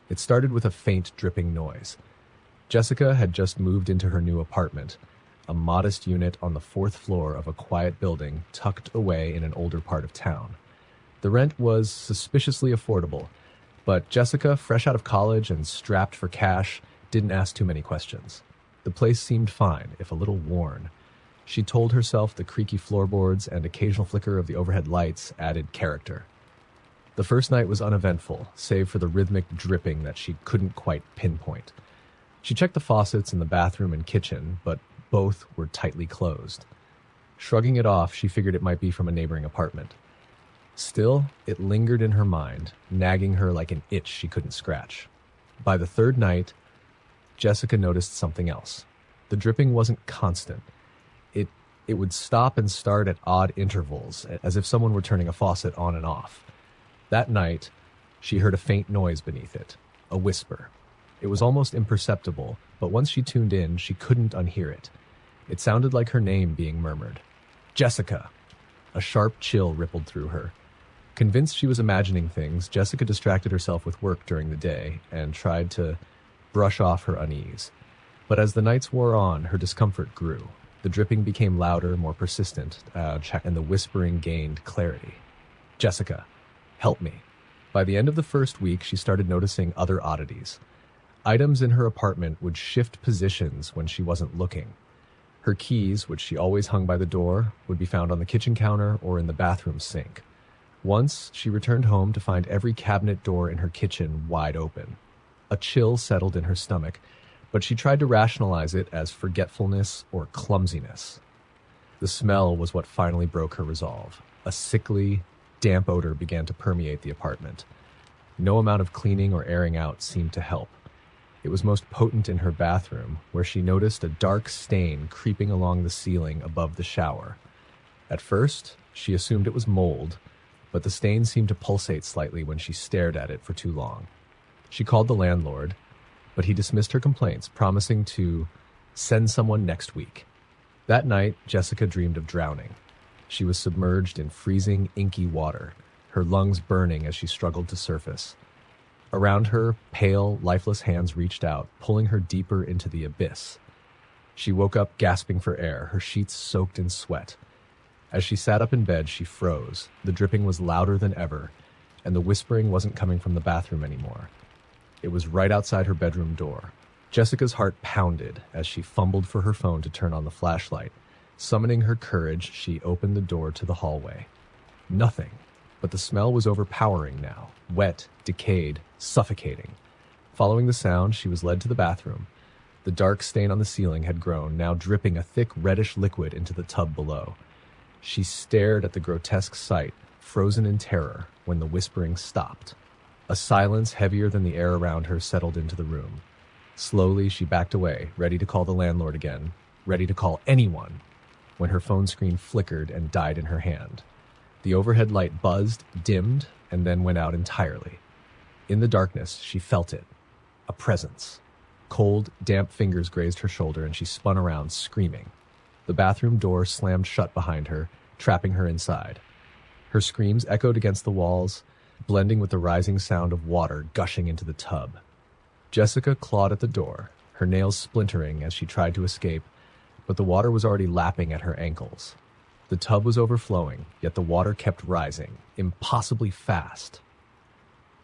It started with a faint dripping noise. Jessica had just moved into her new apartment, a modest unit on the fourth floor of a quiet building tucked away in an older part of town. The rent was suspiciously affordable, but Jessica, fresh out of college and strapped for cash, didn't ask too many questions. The place seemed fine, if a little worn. She told herself the creaky floorboards and occasional flicker of the overhead lights added character. The first night was uneventful, save for the rhythmic dripping that she couldn't quite pinpoint. She checked the faucets in the bathroom and kitchen, but both were tightly closed. Shrugging it off, she figured it might be from a neighboring apartment. Still, it lingered in her mind, nagging her like an itch she couldn't scratch. By the third night, Jessica noticed something else. The dripping wasn't constant. It would stop and start at odd intervals, as if someone were turning a faucet on and off. That night, she heard a faint noise beneath it, a whisper. It was almost imperceptible, but once she tuned in, she couldn't unhear it. It sounded like her name being murmured. Jessica! A sharp chill rippled through her. Convinced she was imagining things, Jessica distracted herself with work during the day and tried to brush off her unease. But as the nights wore on, her discomfort grew. The dripping became louder, more persistent, and the whispering gained clarity. Jessica, help me. By the end of the first week, she started noticing other oddities. Items in her apartment would shift positions when she wasn't looking. Her keys, which she always hung by the door, would be found on the kitchen counter or in the bathroom sink. Once, she returned home to find every cabinet door in her kitchen wide open. A chill settled in her stomach, but she tried to rationalize it as forgetfulness or clumsiness. The smell was what finally broke her resolve. A sickly, damp odor began to permeate the apartment. No amount of cleaning or airing out seemed to help. It was most potent in her bathroom, where she noticed a dark stain creeping along the ceiling above the shower. At first, she assumed it was mold, but the stain seemed to pulsate slightly when she stared at it for too long. She called the landlord, but he dismissed her complaints, promising to send someone next week. That night, Jessica dreamed of drowning. She was submerged in freezing, inky water, her lungs burning as she struggled to surface. Around her, pale, lifeless hands reached out, pulling her deeper into the abyss. She woke up gasping for air, her sheets soaked in sweat. As she sat up in bed, she froze. The dripping was louder than ever, and the whispering wasn't coming from the bathroom anymore. It was right outside her bedroom door. Jessica's heart pounded as she fumbled for her phone to turn on the flashlight. Summoning her courage, she opened the door to the hallway. Nothing, but the smell was overpowering now, wet, decayed, suffocating. Following the sound, she was led to the bathroom. The dark stain on the ceiling had grown, now dripping a thick reddish liquid into the tub below. She stared at the grotesque sight, frozen in terror, when the whispering stopped. A silence heavier than the air around her settled into the room. Slowly, she backed away, ready to call the landlord again, ready to call anyone, when her phone screen flickered and died in her hand. The overhead light buzzed, dimmed, and then went out entirely. In the darkness, she felt it. A presence. Cold, damp fingers grazed her shoulder, and she spun around, screaming. The bathroom door slammed shut behind her, trapping her inside. Her screams echoed against the walls, blending with the rising sound of water gushing into the tub. Jessica clawed at the door, her nails splintering as she tried to escape, but the water was already lapping at her ankles. The tub was overflowing, yet the water kept rising, impossibly fast.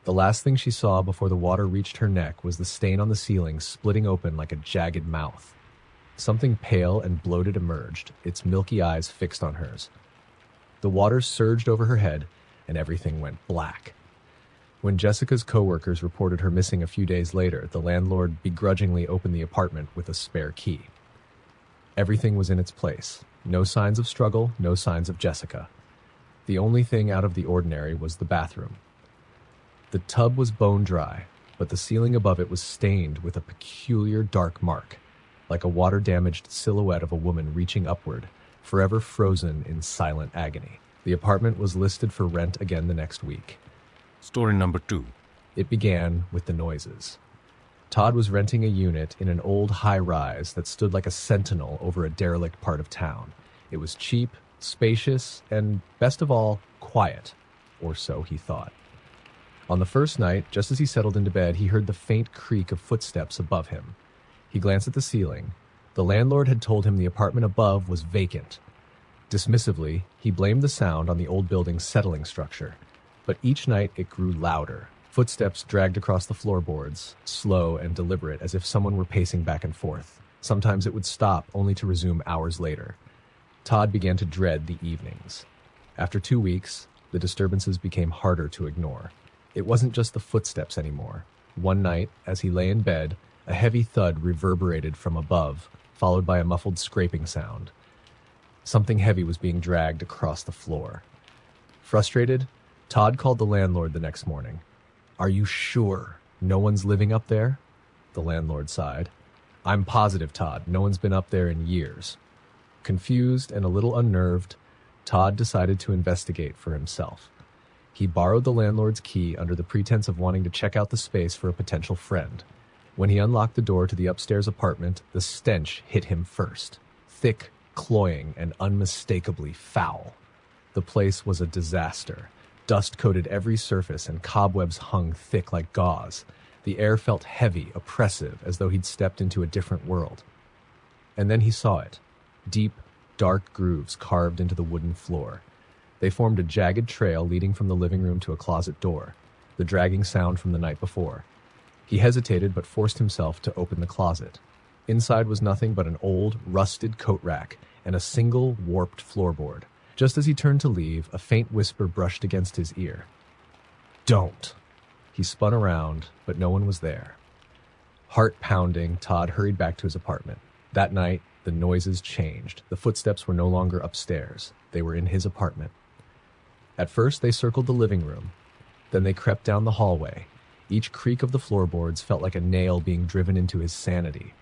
The last thing she saw before the water reached her neck was the stain on the ceiling splitting open like a jagged mouth. Something pale and bloated emerged, its milky eyes fixed on hers. The water surged over her head, and everything went black. When Jessica's coworkers reported her missing a few days later, the landlord begrudgingly opened the apartment with a spare key. Everything was in its place. No signs of struggle, no signs of Jessica. The only thing out of the ordinary was the bathroom. The tub was bone dry, but the ceiling above it was stained with a peculiar dark mark, like a water-damaged silhouette of a woman reaching upward, forever frozen in silent agony. The apartment was listed for rent again the next week. Story number 2. It began with the noises. Todd was renting a unit in an old high-rise that stood like a sentinel over a derelict part of town. It was cheap, spacious, and, best of all, quiet, or so he thought. On the first night, just as he settled into bed, he heard the faint creak of footsteps above him. He glanced at the ceiling. The landlord had told him the apartment above was vacant. Dismissively, he blamed the sound on the old building's settling structure. But each night it grew louder. Footsteps dragged across the floorboards, slow and deliberate, as if someone were pacing back and forth. Sometimes it would stop, only to resume hours later. Todd began to dread the evenings. After 2 weeks, the disturbances became harder to ignore. It wasn't just the footsteps anymore. One night, as he lay in bed, a heavy thud reverberated from above, followed by a muffled scraping sound. Something heavy was being dragged across the floor. Frustrated, Todd called the landlord the next morning. "Are you sure no one's living up there?" The landlord sighed. "I'm positive, Todd. No one's been up there in years." Confused and a little unnerved, Todd decided to investigate for himself. He borrowed the landlord's key under the pretense of wanting to check out the space for a potential friend. When he unlocked the door to the upstairs apartment, the stench hit him first. Thick, cloying, and unmistakably foul. The place was a disaster. Dust coated every surface and cobwebs hung thick like gauze. The air felt heavy, oppressive, as though he'd stepped into a different world. And then he saw it. Deep, dark grooves carved into the wooden floor. They formed a jagged trail leading from the living room to a closet door, the dragging sound from the night before. He hesitated but forced himself to open the closet. Inside was nothing but an old, rusted coat rack and a single, warped floorboard. Just as he turned to leave, a faint whisper brushed against his ear. "Don't." He spun around, but no one was there. Heart pounding, Todd hurried back to his apartment. That night, the noises changed. The footsteps were no longer upstairs. They were in his apartment. At first, they circled the living room. Then they crept down the hallway. Each creak of the floorboards felt like a nail being driven into his sanity.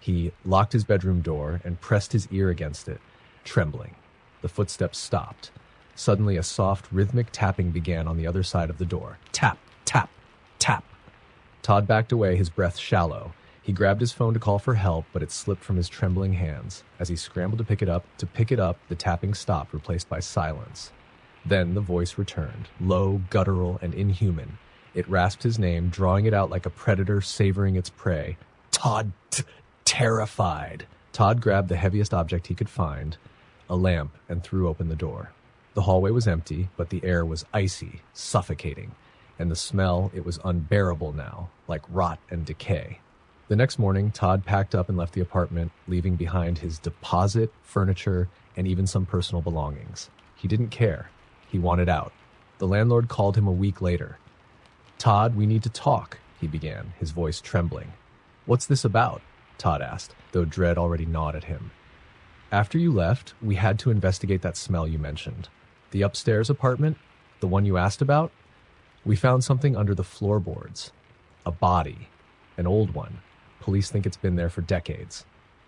He locked his bedroom door and pressed his ear against it, trembling. The footsteps stopped. Suddenly, a soft, rhythmic tapping began on the other side of the door. Tap, tap, tap. Todd backed away, his breath shallow. He grabbed his phone to call for help, but it slipped from his trembling hands. As he scrambled to pick it up, the tapping stopped, replaced by silence. Then the voice returned, low, guttural, and inhuman. It rasped his name, drawing it out like a predator savoring its prey. Todd, terrified. Todd grabbed the heaviest object he could find, a lamp, and threw open the door. The hallway was empty, but the air was icy, suffocating, and the smell, it was unbearable now, like rot and decay. The next morning, Todd packed up and left the apartment, leaving behind his deposit, furniture, and even some personal belongings. He didn't care. He wanted out. The landlord called him a week later. "Todd, we need to talk," he began, his voice trembling. "What's this about?" Todd asked, though dread already gnawed at him. "After you left, we had to investigate that smell you mentioned. The upstairs apartment, the one you asked about, we found something under the floorboards. A body. An old one. Police think it's been there for decades."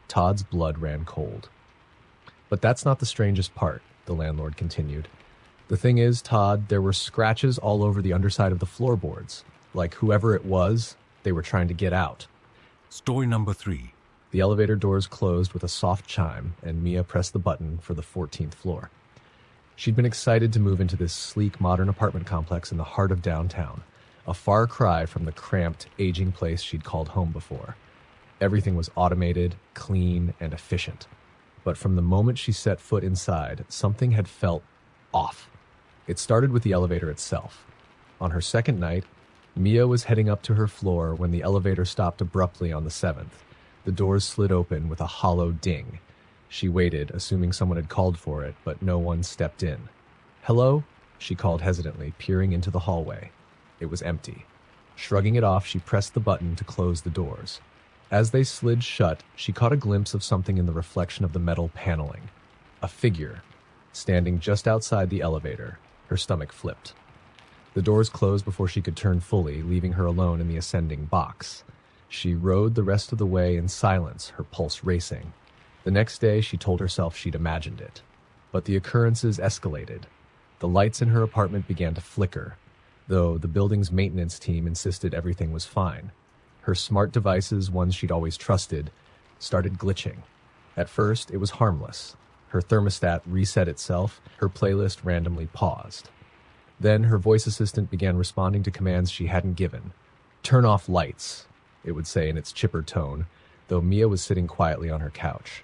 Todd's blood ran cold. "But that's not the strangest part," the landlord continued. "The thing is, Todd, there were scratches all over the underside of the floorboards. Like whoever it was, they were trying to get out." Story number 3. The elevator doors closed with a soft chime, and Mia pressed the button for the 14th floor. She'd been excited to move into this sleek, modern apartment complex in the heart of downtown, a far cry from the cramped, aging place she'd called home before. Everything was automated, clean, and efficient. But from the moment she set foot inside, something had felt off. It started with the elevator itself. On her second night, Mia was heading up to her floor when the elevator stopped abruptly on the 7th. The doors slid open with a hollow ding. She waited, assuming someone had called for it, but no one stepped in. "Hello?" she called hesitantly, peering into the hallway. It was empty. Shrugging it off, she pressed the button to close the doors. As they slid shut, she caught a glimpse of something in the reflection of the metal paneling. A figure, standing just outside the elevator. Her stomach flipped. The doors closed before she could turn fully, leaving her alone in the ascending box. She rode the rest of the way in silence, her pulse racing. The next day, she told herself she'd imagined it. But the occurrences escalated. The lights in her apartment began to flicker, though the building's maintenance team insisted everything was fine. Her smart devices, ones she'd always trusted, started glitching. At first, it was harmless. Her thermostat reset itself, her playlist randomly paused. Then her voice assistant began responding to commands she hadn't given. "Turn off lights," it would say in its chipper tone, though Mia was sitting quietly on her couch.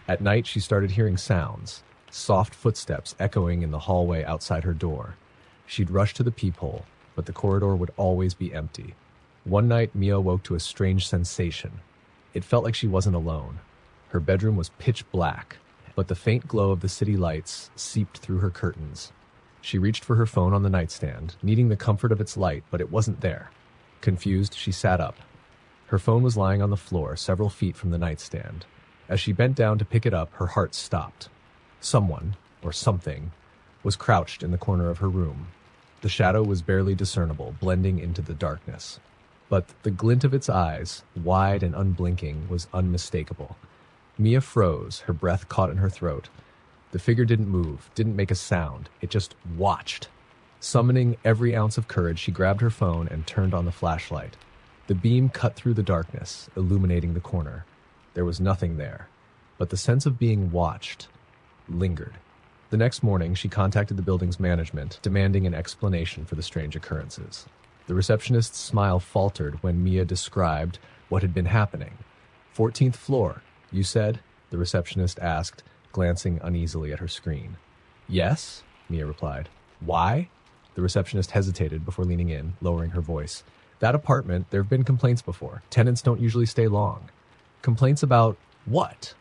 At night, she started hearing sounds, soft footsteps echoing in the hallway outside her door. She'd rush to the peephole, but the corridor would always be empty. One night, Mia awoke to a strange sensation. It felt like she wasn't alone. Her bedroom was pitch black, but the faint glow of the city lights seeped through her curtains. She reached for her phone on the nightstand, needing the comfort of its light, but it wasn't there. Confused, she sat up. Her phone was lying on the floor, several feet from the nightstand. As she bent down to pick it up, her heart stopped. Someone, or something, was crouched in the corner of her room. The shadow was barely discernible, blending into the darkness. But the glint of its eyes, wide and unblinking, was unmistakable. Mia froze, her breath caught in her throat. The figure didn't move, didn't make a sound. It just watched. Summoning every ounce of courage, she grabbed her phone and turned on the flashlight. The beam cut through the darkness, illuminating the corner. There was nothing there, but the sense of being watched lingered. The next morning, she contacted the building's management, demanding an explanation for the strange occurrences. The receptionist's smile faltered when Mia described what had been happening. 14th floor, you said? The receptionist asked, glancing uneasily at her screen. Yes, Mia replied. Why? The receptionist hesitated before leaning in, lowering her voice. That apartment, there have been complaints before. Tenants don't usually stay long. Complaints about what?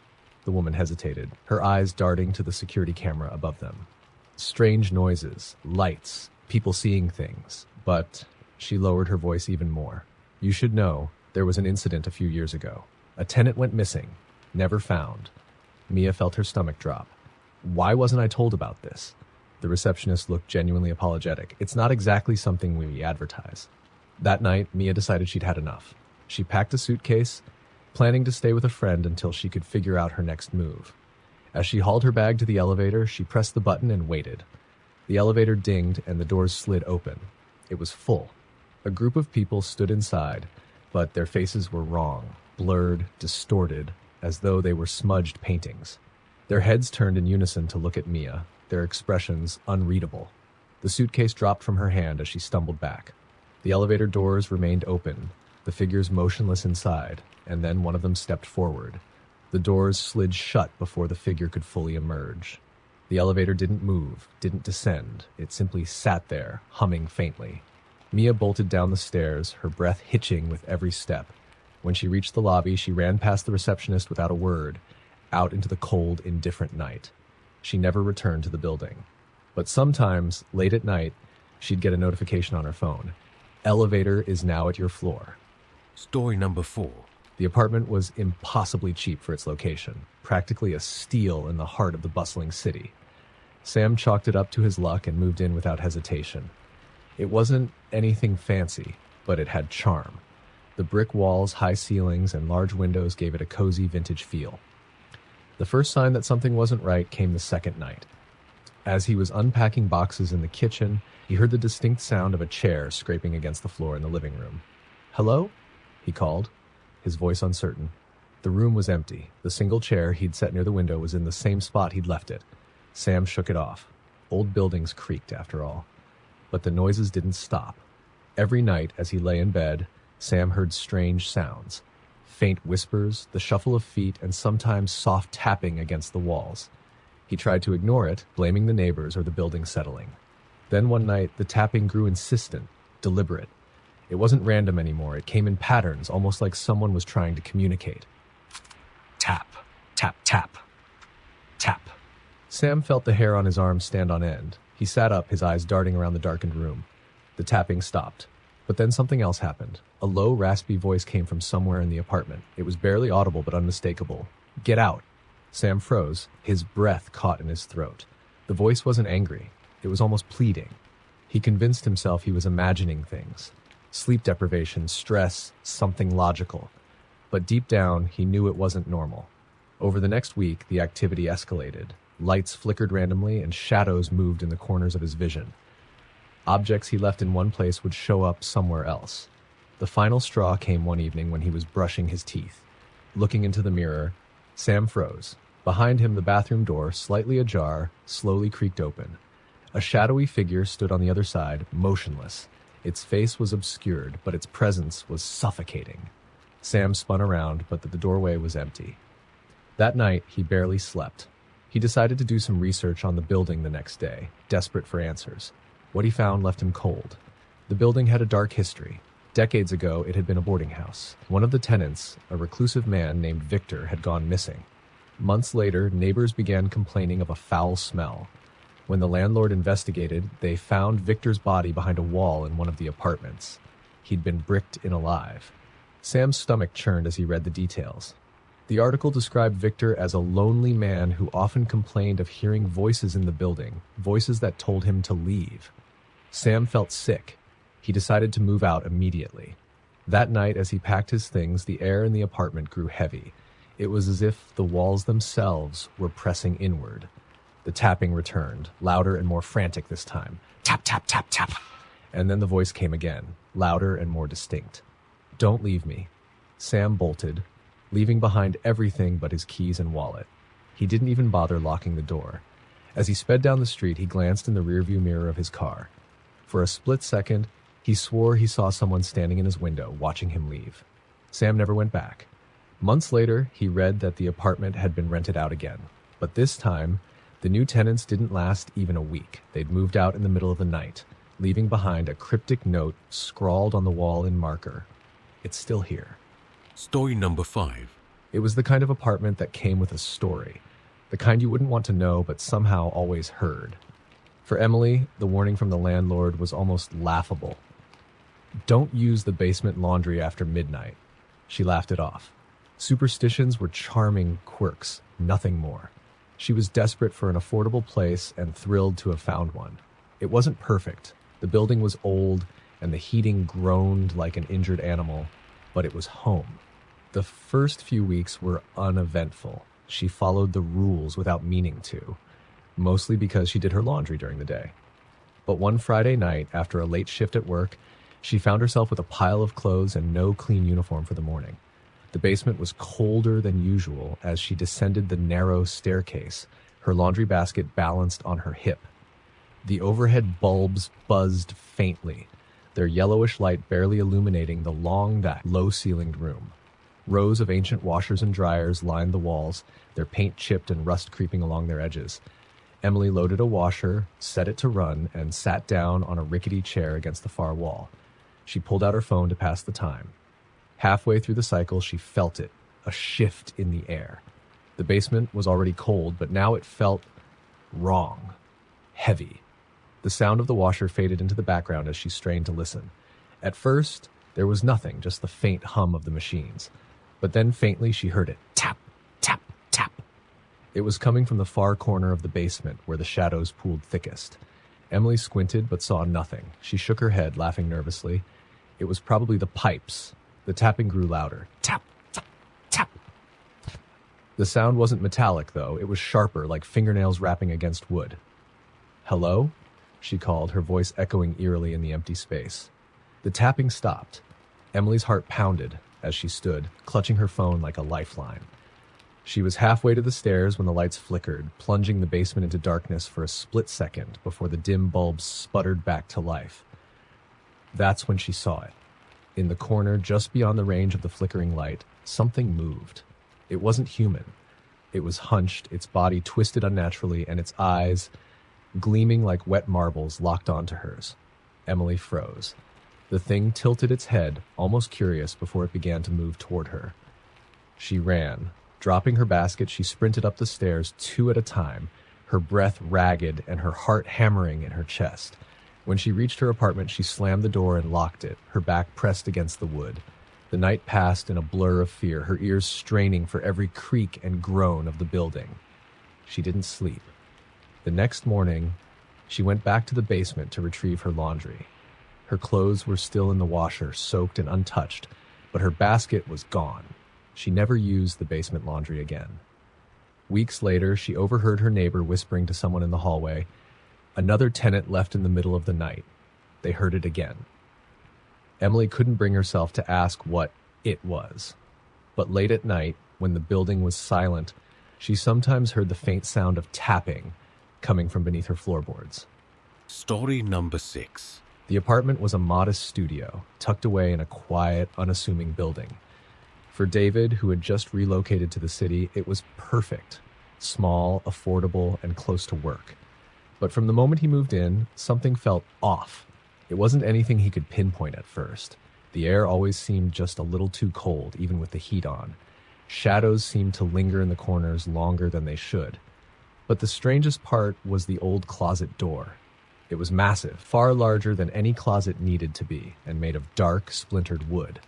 The woman hesitated, her eyes darting to the security camera above them. Strange noises, lights, people seeing things. But she lowered her voice even more. You should know, there was an incident a few years ago. A tenant went missing, never found. Mia felt her stomach drop. Why wasn't I told about this? The receptionist looked genuinely apologetic. It's not exactly something we advertise. That night, Mia decided she'd had enough. She packed a suitcase, planning to stay with a friend until she could figure out her next move. As she hauled her bag to the elevator, she pressed the button and waited. The elevator dinged and the doors slid open. It was full. A group of people stood inside, but their faces were wrong, blurred, distorted, as though they were smudged paintings. Their heads turned in unison to look at Mia, their expressions unreadable. The suitcase dropped from her hand as she stumbled back. The elevator doors remained open, the figures motionless inside, and then one of them stepped forward. The doors slid shut before the figure could fully emerge. The elevator didn't move, didn't descend. It simply sat there, humming faintly. Mia bolted down the stairs, her breath hitching with every step. When she reached the lobby, she ran past the receptionist without a word, out into the cold, indifferent night. She never returned to the building. But sometimes, late at night, she'd get a notification on her phone. Elevator is now at your floor. Story number 4. The apartment was impossibly cheap for its location, practically a steal in the heart of the bustling city. Sam chalked it up to his luck and moved in without hesitation. It wasn't anything fancy, but it had charm. The brick walls, high ceilings, and large windows gave it a cozy vintage feel. The first sign that something wasn't right came the second night. As he was unpacking boxes in the kitchen, he heard the distinct sound of a chair scraping against the floor in the living room. "Hello?" he called, his voice uncertain. The room was empty. The single chair he'd set near the window was in the same spot he'd left it. Sam shook it off. Old buildings creaked, after all. But the noises didn't stop. Every night, as he lay in bed, Sam heard strange sounds. Faint whispers, the shuffle of feet, and sometimes soft tapping against the walls. He tried to ignore it, blaming the neighbors or the building settling. Then one night, the tapping grew insistent, deliberate. It wasn't random anymore. It came in patterns, almost like someone was trying to communicate. Tap, tap, tap, tap. Sam felt the hair on his arm stand on end. He sat up, his eyes darting around the darkened room. The tapping stopped. But then something else happened. A low, raspy voice came from somewhere in the apartment. It was barely audible, but unmistakable. "Get out." Sam froze, his breath caught in his throat. The voice wasn't angry. It was almost pleading. He convinced himself he was imagining things. Sleep deprivation, stress, something logical. But deep down, he knew it wasn't normal. Over the next week, the activity escalated. Lights flickered randomly, and shadows moved in the corners of his vision. Objects he left in one place would show up somewhere else. The final straw came one evening when he was brushing his teeth. Looking into the mirror, Sam froze. Behind him, the bathroom door, slightly ajar, slowly creaked open. A shadowy figure stood on the other side, motionless. Its face was obscured, but its presence was suffocating. Sam spun around, but the doorway was empty. That night, he barely slept. He decided to do some research on the building the next day, desperate for answers. What he found left him cold. The building had a dark history. Decades ago, it had been a boarding house. One of the tenants, a reclusive man named Victor, had gone missing. Months later, neighbors began complaining of a foul smell. When the landlord investigated, they found Victor's body behind a wall in one of the apartments. He'd been bricked in alive. Sam's stomach churned as he read the details. The article described Victor as a lonely man who often complained of hearing voices in the building, voices that told him to leave. Sam felt sick. He decided to move out immediately. That night, as he packed his things, the air in the apartment grew heavy. It was as if the walls themselves were pressing inward. The tapping returned, louder and more frantic this time. Tap, tap, tap, tap. And then the voice came again, louder and more distinct. Don't leave me. Sam bolted, leaving behind everything but his keys and wallet. He didn't even bother locking the door. As he sped down the street, he glanced in the rearview mirror of his car. For a split second, he swore he saw someone standing in his window, watching him leave. Sam never went back. Months later, he read that the apartment had been rented out again. But this time, the new tenants didn't last even a week. They'd moved out in the middle of the night, leaving behind a cryptic note scrawled on the wall in marker. It's still here. Story number 5. It was the kind of apartment that came with a story, the kind you wouldn't want to know but somehow always heard. For Emily, the warning from the landlord was almost laughable. Don't use the basement laundry after midnight. She laughed it off. Superstitions were charming quirks, nothing more. She was desperate for an affordable place and thrilled to have found one. It wasn't perfect. The building was old, and the heating groaned like an injured animal, but it was home. The first few weeks were uneventful. She followed the rules without meaning to, mostly because she did her laundry during the day. But one Friday night, after a late shift at work, she found herself with a pile of clothes and no clean uniform for the morning. The basement was colder than usual as she descended the narrow staircase, her laundry basket balanced on her hip. The overhead bulbs buzzed faintly, their yellowish light barely illuminating the long, low-ceilinged room. Rows of ancient washers and dryers lined the walls, their paint chipped and rust creeping along their edges. Emily loaded a washer, set it to run, and sat down on a rickety chair against the far wall. She pulled out her phone to pass the time. Halfway through the cycle, she felt it, a shift in the air. The basement was already cold, but now it felt wrong, heavy. The sound of the washer faded into the background as she strained to listen. At first, there was nothing, just the faint hum of the machines. But then faintly she heard it, tap, tap, tap. It was coming from the far corner of the basement where the shadows pooled thickest. Emily squinted but saw nothing. She shook her head, laughing nervously. It was probably the pipes. The tapping grew louder. Tap, tap, tap. The sound wasn't metallic, though. It was sharper, like fingernails rapping against wood. Hello? She called, her voice echoing eerily in the empty space. The tapping stopped. Emily's heart pounded as she stood, clutching her phone like a lifeline. She was halfway to the stairs when the lights flickered, plunging the basement into darkness for a split second before the dim bulbs sputtered back to life. That's when she saw it. In the corner, just beyond the range of the flickering light, something moved. It wasn't human. It was hunched, its body twisted unnaturally, and its eyes, gleaming like wet marbles, locked onto hers. Emily froze. The thing tilted its head, almost curious, before it began to move toward her. She ran. Dropping her basket, she sprinted up the stairs 2 at a time, her breath ragged and her heart hammering in her chest. When she reached her apartment, she slammed the door and locked it, her back pressed against the wood. The night passed in a blur of fear, her ears straining for every creak and groan of the building. She didn't sleep. The next morning, she went back to the basement to retrieve her laundry. Her clothes were still in the washer, soaked and untouched, but her basket was gone. She never used the basement laundry again. Weeks later, she overheard her neighbor whispering to someone in the hallway, "Another tenant left in the middle of the night." They heard it again. Emily couldn't bring herself to ask what it was. But late at night, when the building was silent, she sometimes heard the faint sound of tapping coming from beneath her floorboards. Story number 6. The apartment was a modest studio, tucked away in a quiet, unassuming building. For David, who had just relocated to the city, it was perfect. Small, affordable, and close to work. But from the moment he moved in, something felt off. It wasn't anything he could pinpoint at first. The air always seemed just a little too cold, even with the heat on. Shadows seemed to linger in the corners longer than they should. But the strangest part was the old closet door. It was massive, far larger than any closet needed to be, and made of dark, splintered wood.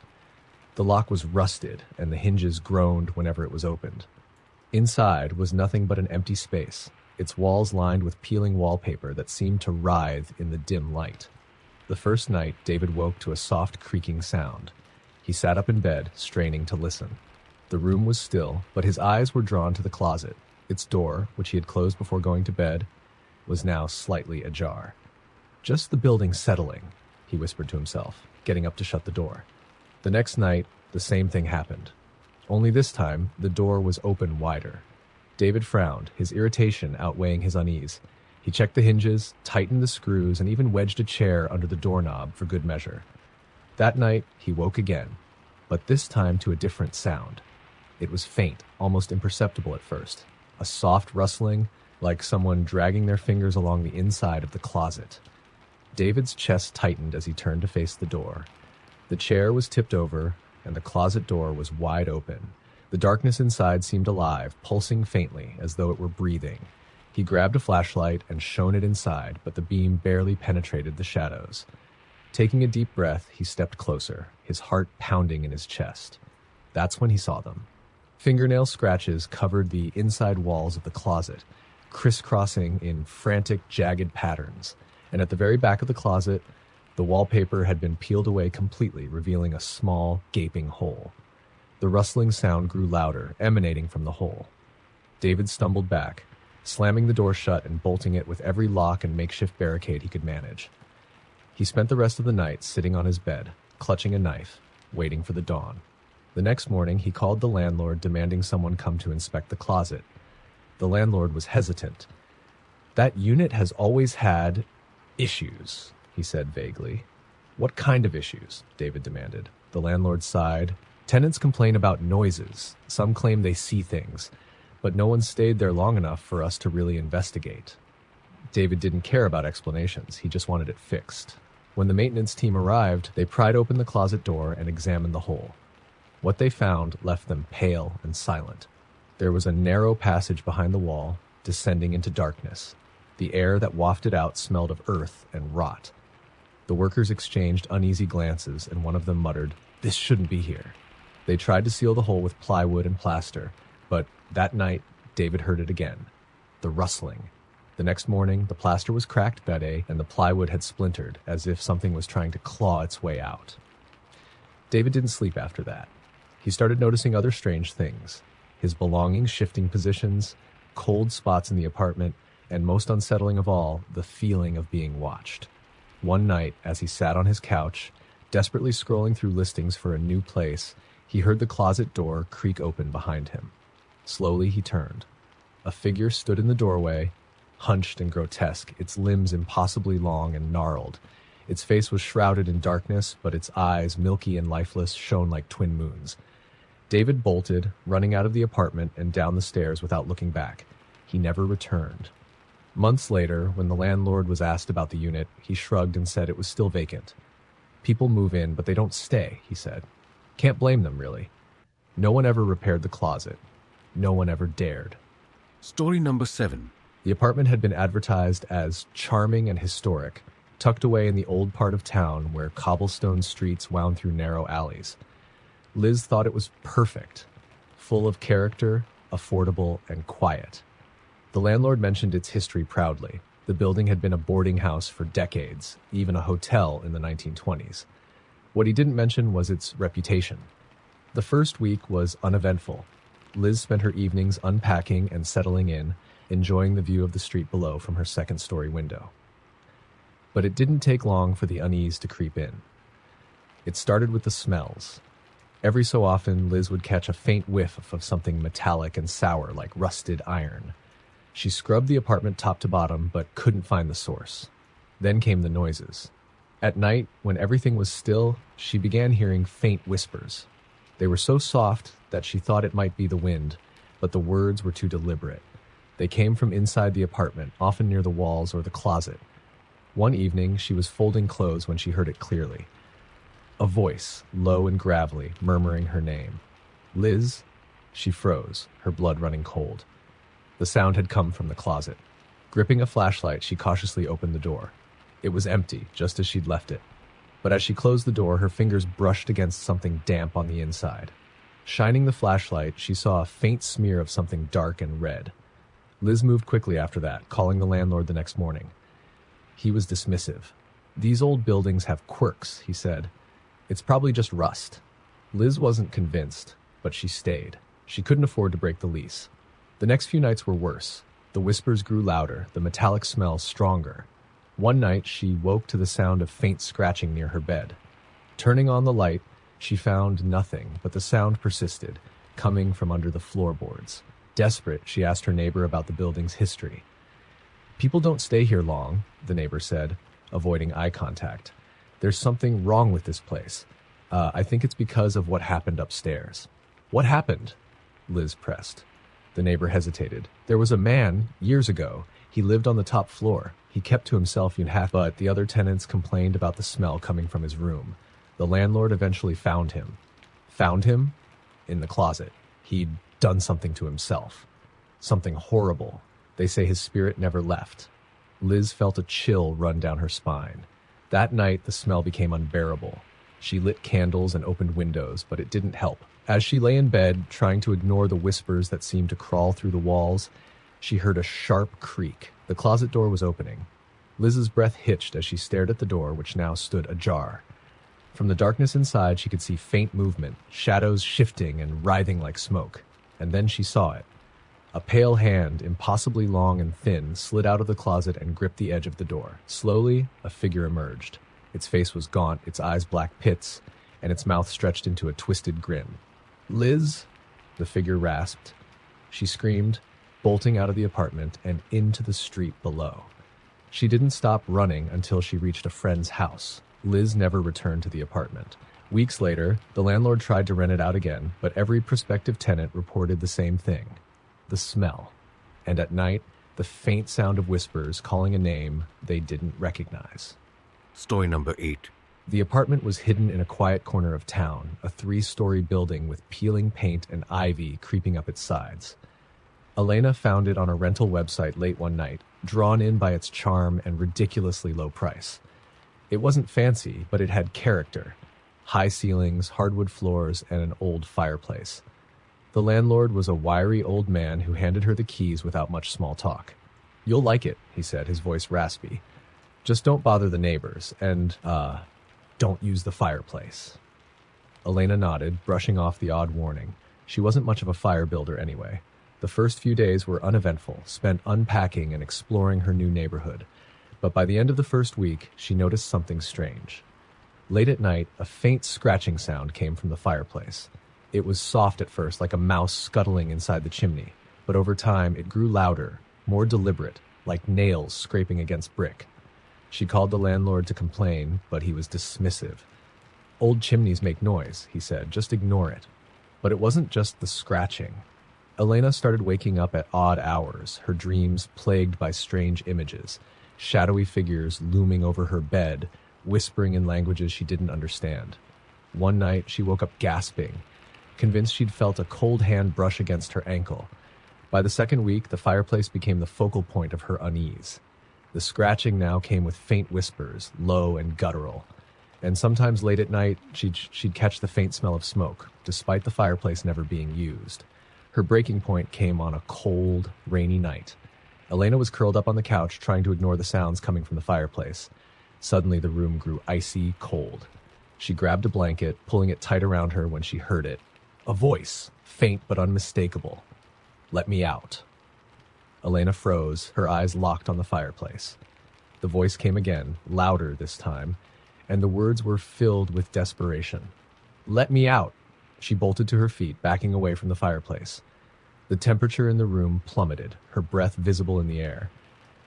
The lock was rusted, and the hinges groaned whenever it was opened. Inside was nothing but an empty space, its walls lined with peeling wallpaper that seemed to writhe in the dim light. The first night, David woke to a soft creaking sound. He sat up in bed, straining to listen. The room was still, but his eyes were drawn to the closet. Its door, which he had closed before going to bed, was now slightly ajar. "Just the building settling," he whispered to himself, getting up to shut the door. The next night, the same thing happened. Only this time, the door was open wider. David frowned, his irritation outweighing his unease. He checked the hinges, tightened the screws, and even wedged a chair under the doorknob for good measure. That night, he woke again, but this time to a different sound. It was faint, almost imperceptible at first. A soft rustling, like someone dragging their fingers along the inside of the closet. David's chest tightened as he turned to face the door. The chair was tipped over, and the closet door was wide open. The darkness inside seemed alive, pulsing faintly, as though it were breathing. He grabbed a flashlight and shone it inside, but the beam barely penetrated the shadows. Taking a deep breath, he stepped closer, his heart pounding in his chest. That's when he saw them. Fingernail scratches covered the inside walls of the closet, crisscrossing in frantic, jagged patterns. And at the very back of the closet, the wallpaper had been peeled away completely, revealing a small, gaping hole. The rustling sound grew louder, emanating from the hole. David stumbled back, slamming the door shut and bolting it with every lock and makeshift barricade he could manage. He spent the rest of the night sitting on his bed, clutching a knife, waiting for the dawn. The next morning, he called the landlord, demanding someone come to inspect the closet. The landlord was hesitant. "That unit has always had issues," he said vaguely. "What kind of issues?" David demanded. The landlord sighed. "Tenants complain about noises. Some claim they see things, but no one stayed there long enough for us to really investigate." David didn't care about explanations. He just wanted it fixed. When the maintenance team arrived, they pried open the closet door and examined the hole. What they found left them pale and silent. There was a narrow passage behind the wall, descending into darkness. The air that wafted out smelled of earth and rot. The workers exchanged uneasy glances, and one of them muttered, "This shouldn't be here." They tried to seal the hole with plywood and plaster, but that night, David heard it again. The rustling. The next morning, the plaster was cracked that day, and the plywood had splintered, as if something was trying to claw its way out. David didn't sleep after that. He started noticing other strange things. His belongings shifting positions, cold spots in the apartment, and most unsettling of all, the feeling of being watched. One night, as he sat on his couch, desperately scrolling through listings for a new place, he heard the closet door creak open behind him. Slowly, he turned. A figure stood in the doorway, hunched and grotesque, its limbs impossibly long and gnarled. Its face was shrouded in darkness, but its eyes, milky and lifeless, shone like twin moons. David bolted, running out of the apartment and down the stairs without looking back. He never returned. Months later, when the landlord was asked about the unit, he shrugged and said it was still vacant. "People move in, but they don't stay," he said. "Can't blame them, really. No one ever repaired the closet. No one ever dared." Story number 7. The apartment had been advertised as charming and historic, tucked away in the old part of town where cobblestone streets wound through narrow alleys. Liz thought it was perfect, full of character, affordable, and quiet. The landlord mentioned its history proudly. The building had been a boarding house for decades, even a hotel in the 1920s. What he didn't mention was its reputation. The first week was uneventful. Liz spent her evenings unpacking and settling in, enjoying the view of the street below from her second-story window. But it didn't take long for the unease to creep in. It started with the smells. Every so often, Liz would catch a faint whiff of something metallic and sour like rusted iron. She scrubbed the apartment top to bottom, but couldn't find the source. Then came the noises. At night, when everything was still, she began hearing faint whispers. They were so soft that she thought it might be the wind, but the words were too deliberate. They came from inside the apartment, often near the walls or the closet. One evening, she was folding clothes when she heard it clearly. A voice, low and gravelly, murmuring her name. "Liz?" She froze, her blood running cold. The sound had come from the closet. Gripping a flashlight, she cautiously opened the door. It was empty, just as she'd left it. But as she closed the door, her fingers brushed against something damp on the inside. Shining the flashlight, she saw a faint smear of something dark and red. Liz moved quickly after that, calling the landlord the next morning. He was dismissive. "These old buildings have quirks," he said. "It's probably just rust." Liz wasn't convinced, but she stayed. She couldn't afford to break the lease. The next few nights were worse. The whispers grew louder, the metallic smell stronger. One night, she woke to the sound of faint scratching near her bed. Turning on the light, she found nothing, but the sound persisted, coming from under the floorboards. Desperate, she asked her neighbor about the building's history. "People don't stay here long," the neighbor said, avoiding eye contact. "There's something wrong with this place. I think it's because of what happened upstairs." "What happened?" Liz pressed. The neighbor hesitated. "There was a man, years ago. He lived on the top floor. He kept to himself but the other tenants complained about the smell coming from his room. The landlord eventually found him." "Found him?" "In the closet. He'd done something to himself. Something horrible. They say his spirit never left." Liz felt a chill run down her spine. That night, the smell became unbearable. She lit candles and opened windows, but it didn't help. As she lay in bed, trying to ignore the whispers that seemed to crawl through the walls, she heard a sharp creak. The closet door was opening. Liz's breath hitched as she stared at the door, which now stood ajar. From the darkness inside, she could see faint movement, shadows shifting and writhing like smoke. And then she saw it. A pale hand, impossibly long and thin, slid out of the closet and gripped the edge of the door. Slowly, a figure emerged. Its face was gaunt, its eyes black pits, and its mouth stretched into a twisted grin. "Liz?" the figure rasped. She screamed, bolting out of the apartment and into the street below. She didn't stop running until she reached a friend's house. Liz never returned to the apartment. Weeks later, the landlord tried to rent it out again, but every prospective tenant reported the same thing: the smell. And at night, the faint sound of whispers calling a name they didn't recognize. Story number 8. The apartment was hidden in a quiet corner of town, a 3-story building with peeling paint and ivy creeping up its sides. Elena found it on a rental website late one night, drawn in by its charm and ridiculously low price. It wasn't fancy, but it had character. High ceilings, hardwood floors, and an old fireplace. The landlord was a wiry old man who handed her the keys without much small talk. "You'll like it," he said, his voice raspy. "Just don't bother the neighbors, and, don't use the fireplace." Elena nodded, brushing off the odd warning. She wasn't much of a fire builder anyway. The first few days were uneventful, spent unpacking and exploring her new neighborhood. But by the end of the first week, she noticed something strange. Late at night, a faint scratching sound came from the fireplace. It was soft at first, like a mouse scuttling inside the chimney, but over time it grew louder, more deliberate, like nails scraping against brick. She called the landlord to complain, but he was dismissive. "Old chimneys make noise," he said, "just ignore it." But it wasn't just the scratching. Elena started waking up at odd hours, her dreams plagued by strange images, shadowy figures looming over her bed, whispering in languages she didn't understand. One night, she woke up gasping, convinced she'd felt a cold hand brush against her ankle. By the second week, the fireplace became the focal point of her unease. The scratching now came with faint whispers, low and guttural. And sometimes late at night, she'd catch the faint smell of smoke, despite the fireplace never being used. Her breaking point came on a cold, rainy night. Elena was curled up on the couch, trying to ignore the sounds coming from the fireplace. Suddenly, the room grew icy cold. She grabbed a blanket, pulling it tight around her when she heard it. A voice, faint but unmistakable. "Let me out." Elena froze, her eyes locked on the fireplace. The voice came again, louder this time, and the words were filled with desperation. "Let me out." She bolted to her feet, backing away from the fireplace. The temperature in the room plummeted, her breath visible in the air.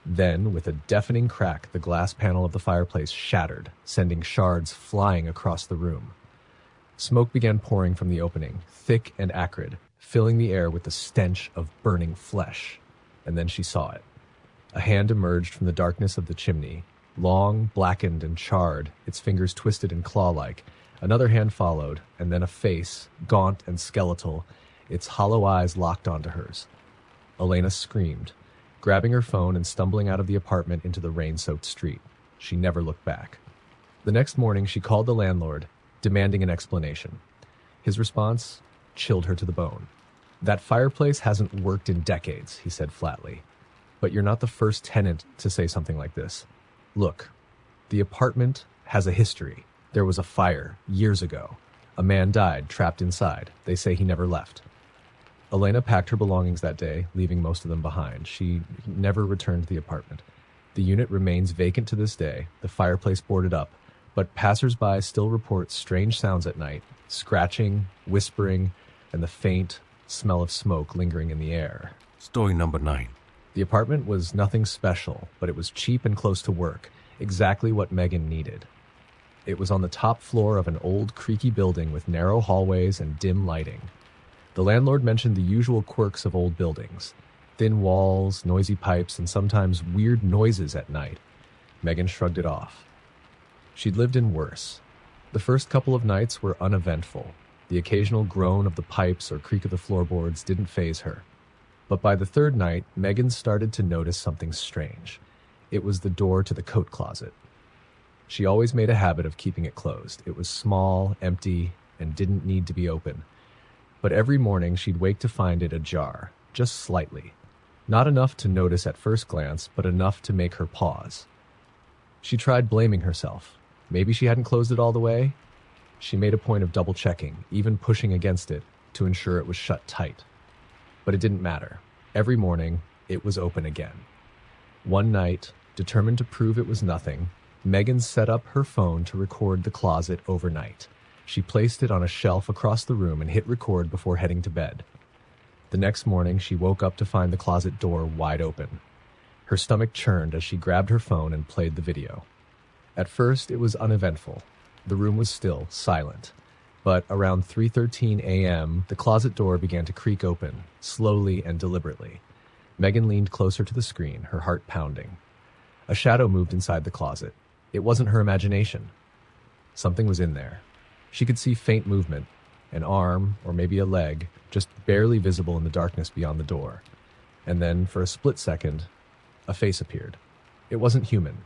Then, with a deafening crack, the glass panel of the fireplace shattered, sending shards flying across the room. Smoke began pouring from the opening, thick and acrid, filling the air with the stench of burning flesh. And then she saw it. A hand emerged from the darkness of the chimney, long, blackened, and charred, its fingers twisted and claw-like. Another hand followed, and then a face, gaunt and skeletal, its hollow eyes locked onto hers. Elena screamed, grabbing her phone and stumbling out of the apartment into the rain-soaked street. She never looked back. The next morning, she called the landlord, demanding an explanation. His response chilled her to the bone. "That fireplace hasn't worked in decades," he said flatly. "But you're not the first tenant to say something like this. Look, the apartment has a history. There was a fire years ago. A man died trapped inside. They say he never left." Elena packed her belongings that day, leaving most of them behind. She never returned to the apartment. The unit remains vacant to this day, the fireplace boarded up, but passers-by still report strange sounds at night, scratching, whispering, and the faint smell of smoke lingering in the air. Story number 9. The apartment was nothing special, but it was cheap and close to work, exactly what Megan needed. It was on the top floor of an old, creaky building with narrow hallways and dim lighting. The landlord mentioned the usual quirks of old buildings: thin walls, noisy pipes, and sometimes weird noises at night. Megan shrugged it off. She'd lived in worse. The first couple of nights were uneventful. The occasional groan of the pipes or creak of the floorboards didn't faze her. But by the third night, Megan started to notice something strange. It was the door to the coat closet. She always made a habit of keeping it closed. It was small, empty, and didn't need to be open. But every morning she'd wake to find it ajar, just slightly. Not enough to notice at first glance, but enough to make her pause. She tried blaming herself. Maybe she hadn't closed it all the way. She made a point of double-checking, even pushing against it, to ensure it was shut tight. But it didn't matter. Every morning, it was open again. One night, determined to prove it was nothing, Megan set up her phone to record the closet overnight. She placed it on a shelf across the room and hit record before heading to bed. The next morning, she woke up to find the closet door wide open. Her stomach churned as she grabbed her phone and played the video. At first, it was uneventful. The room was still, silent. But around 3:13 a.m., the closet door began to creak open, slowly and deliberately. Megan leaned closer to the screen, her heart pounding. A shadow moved inside the closet. It wasn't her imagination. Something was in there. She could see faint movement, an arm, or maybe a leg, just barely visible in the darkness beyond the door. And then, for a split second, a face appeared. It wasn't human.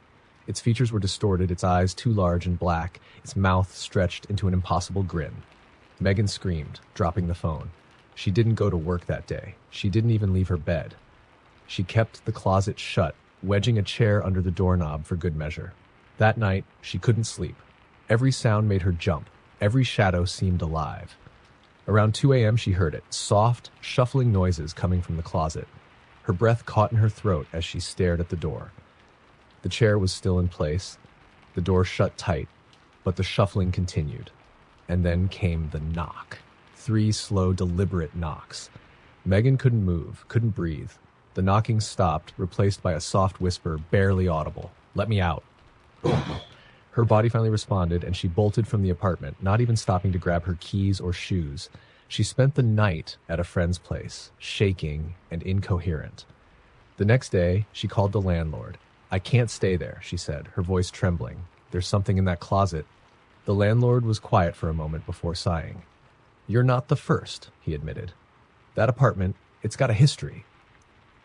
Its features were distorted, its eyes too large and black, its mouth stretched into an impossible grin. Megan screamed, dropping the phone. She didn't go to work that day. She didn't even leave her bed. She kept the closet shut, wedging a chair under the doorknob for good measure. That night, she couldn't sleep. Every sound made her jump. Every shadow seemed alive. Around 2 a.m. she heard it, soft, shuffling noises coming from the closet. Her breath caught in her throat as she stared at the door. The chair was still in place, the door shut tight, but the shuffling continued. And then came the knock. 3 slow, deliberate knocks. Megan couldn't move, couldn't breathe. The knocking stopped, replaced by a soft whisper, barely audible. "Let me out." Her body finally responded, and she bolted from the apartment, not even stopping to grab her keys or shoes. She spent the night at a friend's place, shaking and incoherent. The next day, she called the landlord. "I can't stay there," she said, her voice trembling. "There's something in that closet." The landlord was quiet for a moment before sighing. "You're not the first," he admitted. "That apartment, it's got a history."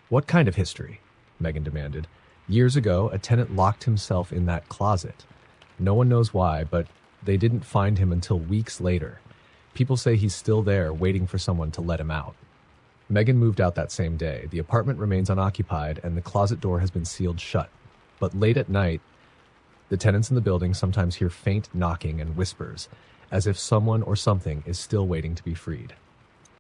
"What kind of history?" Megan demanded. "Years ago, a tenant locked himself in that closet. No one knows why, but they didn't find him until weeks later. People say he's still there, waiting for someone to let him out." Megan moved out that same day. The apartment remains unoccupied, and the closet door has been sealed shut. But late at night, the tenants in the building sometimes hear faint knocking and whispers, as if someone or something is still waiting to be freed.